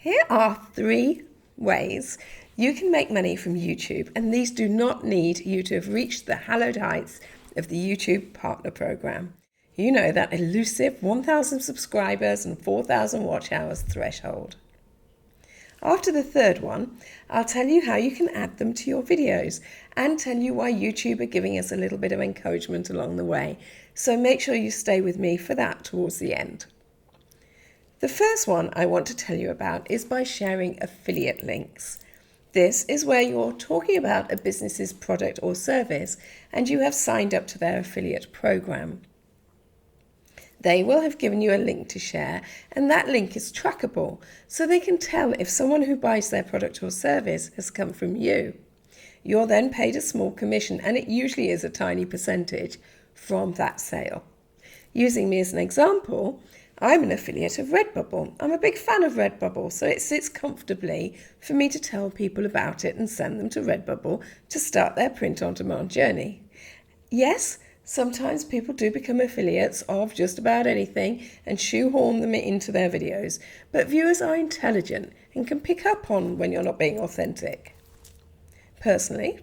Here are 3 ways you can make money from YouTube, and these do not need you to have reached the hallowed heights of the YouTube Partner Program. You know, that elusive 1,000 subscribers and 4,000 watch hours threshold. After the 3rd one, I'll tell you how you can add them to your videos and tell you why YouTube are giving us a little bit of encouragement along the way. So make sure you stay with me for that towards the end. The first one I want to tell you about is by sharing affiliate links. This is where you're talking about a business's product or service and you have signed up to their affiliate program. They will have given you a link to share, and that link is trackable, so they can tell if someone who buys their product or service has come from you. You're then paid a small commission, and it usually is a tiny percentage from that sale. Using me as an example, I'm an affiliate of Redbubble. I'm a big fan of Redbubble, so it sits comfortably for me to tell people about it and send them to Redbubble to start their print-on-demand journey. Yes, sometimes people do become affiliates of just about anything and shoehorn them into their videos, but viewers are intelligent and can pick up on when you're not being authentic. Personally,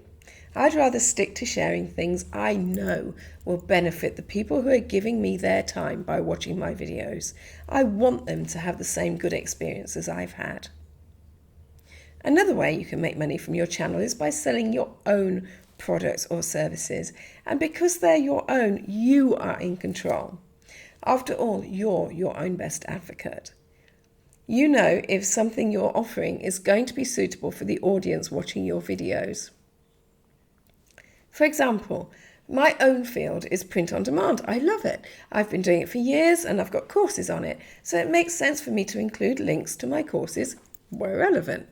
I'd rather stick to sharing things I know will benefit the people who are giving me their time by watching my videos. I want them to have the same good experience as I've had. Another way you can make money from your channel is by selling your own products or services. And because they're your own, you are in control. After all, you're your own best advocate. You know if something you're offering is going to be suitable for the audience watching your videos. For example, my own field is print on demand. I love it. I've been doing it for years and I've got courses on it. So it makes sense for me to include links to my courses where relevant.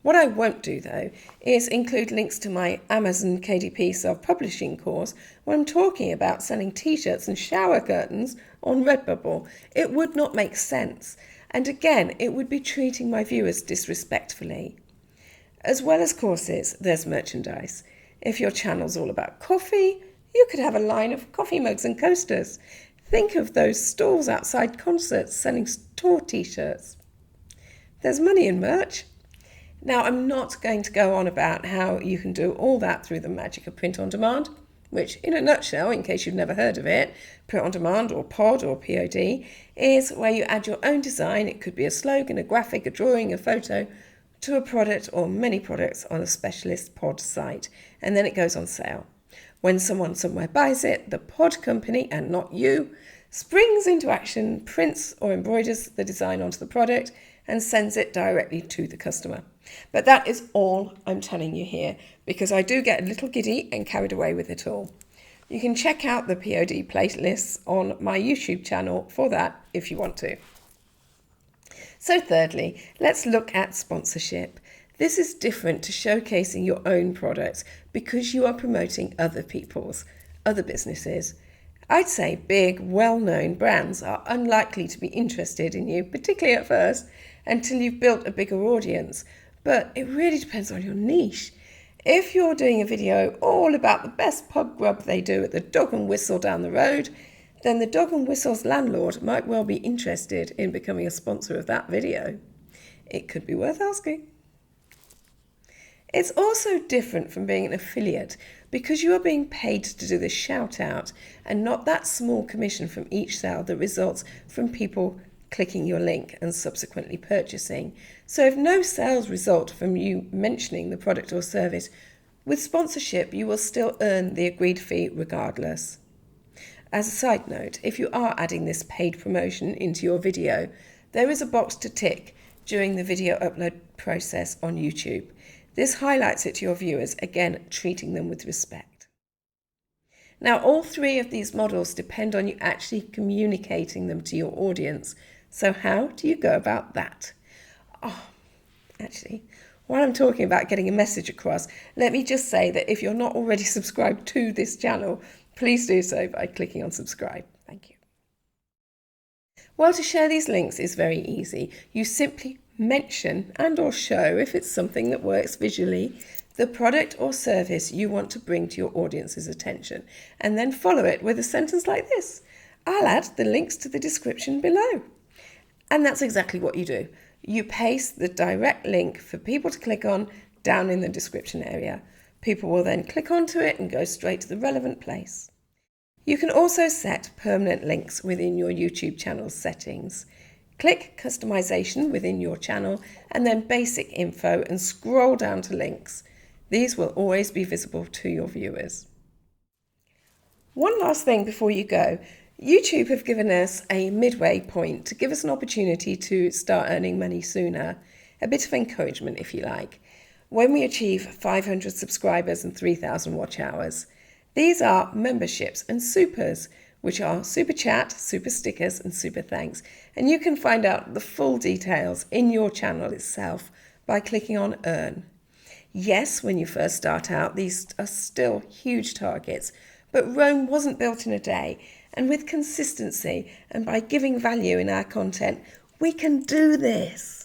What I won't do, though, is include links to my Amazon KDP self-publishing course when I'm talking about selling t-shirts and shower curtains on Redbubble. It would not make sense. And again, it would be treating my viewers disrespectfully. As well as courses, there's merchandise. If your channel's all about coffee, you could have a line of coffee mugs and coasters. Think of those stalls outside concerts selling store t-shirts. There's money in merch. Now, I'm not going to go on about how you can do all that through the magic of print on demand, which in a nutshell, in case you've never heard of it, print on demand or POD or POD is where you add your own design. It could be a slogan, a graphic, a drawing, a photo, to a product or many products on a specialist pod site, and then it goes on sale. When someone somewhere buys it, the pod company, and not you, springs into action, prints or embroiders the design onto the product, and sends it directly to the customer. But that is all I'm telling you here, because I do get a little giddy and carried away with it all. You can check out the POD playlists on my YouTube channel for that if you want to. So thirdly, let's look at sponsorship. This is different to showcasing your own products because you are promoting other people's, other businesses. I'd say big, well-known brands are unlikely to be interested in you, particularly at first, until you've built a bigger audience. But it really depends on your niche. If you're doing a video all about the best pub grub they do at the Dog and Whistle down the road, then the Dog and Whistle's landlord might well be interested in becoming a sponsor of that video. It could be worth asking. It's also different from being an affiliate because you are being paid to do the shout out and not that small commission from each sale that results from people clicking your link and subsequently purchasing. So if no sales result from you mentioning the product or service, with sponsorship you will still earn the agreed fee regardless. As a side note, if you are adding this paid promotion into your video, there is a box to tick during the video upload process on YouTube. This highlights it to your viewers, again, treating them with respect. Now, all 3 of these models depend on you actually communicating them to your audience. So how do you go about that? Actually, while I'm talking about getting a message across, let me just say that if you're not already subscribed to this channel, please do so by clicking on subscribe. Thank you. Well, to share these links is very easy. You simply mention and or show, if it's something that works visually, the product or service you want to bring to your audience's attention, and then follow it with a sentence like this: I'll add the links to the description below. And that's exactly what you do. You paste the direct link for people to click on down in the description area. People will then click onto it and go straight to the relevant place. You can also set permanent links within your YouTube channel settings. Click customization within your channel and then basic info and scroll down to links. These will always be visible to your viewers. One last thing before you go. YouTube have given us a midway point to give us an opportunity to start earning money sooner. A bit of encouragement, if you like. When we achieve 500 subscribers and 3,000 watch hours. These are memberships and supers, which are super chat, super stickers and super thanks. And you can find out the full details in your channel itself by clicking on earn. Yes, when you first start out, these are still huge targets, but Rome wasn't built in a day. And with consistency and by giving value in our content, we can do this.